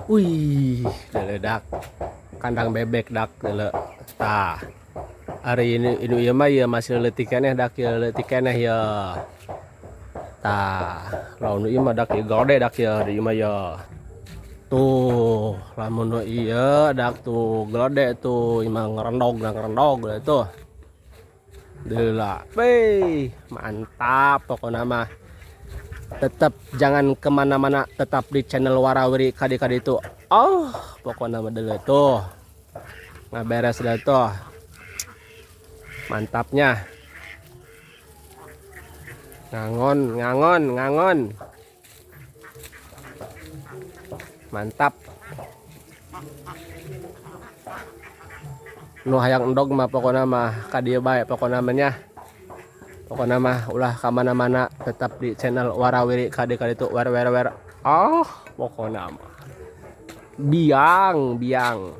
Wih, daledak kandang bebek dak dale. Tah, hari ini ieu mah ya masih leutik keneh dak ya leutik keneh ya. Tah, lamun ieu mah dak ieu gede dak ya di mah ya. Tuh, lamun nu ieu dak tuh gede tuh imah ngerendog tuh. Deula, weh, mantap pokoknya mah. Tetap jangan kemana-mana, tetap di channel Warawiri kadi-kadi itu. Oh, pokoknya mah deuleu tuh. Ngaberes dah tuh. Mantapnya. Ngangon, ngangon, ngangon. Mantap. Nu hayang endog mah pokoknya mah kadieu bae pokoknya mah nya. Pokoknya mah ulah kamana-mana tetap di channel Warawiri kadi-kadi itu wer. Oh, pokoknya mah. Biang, biang.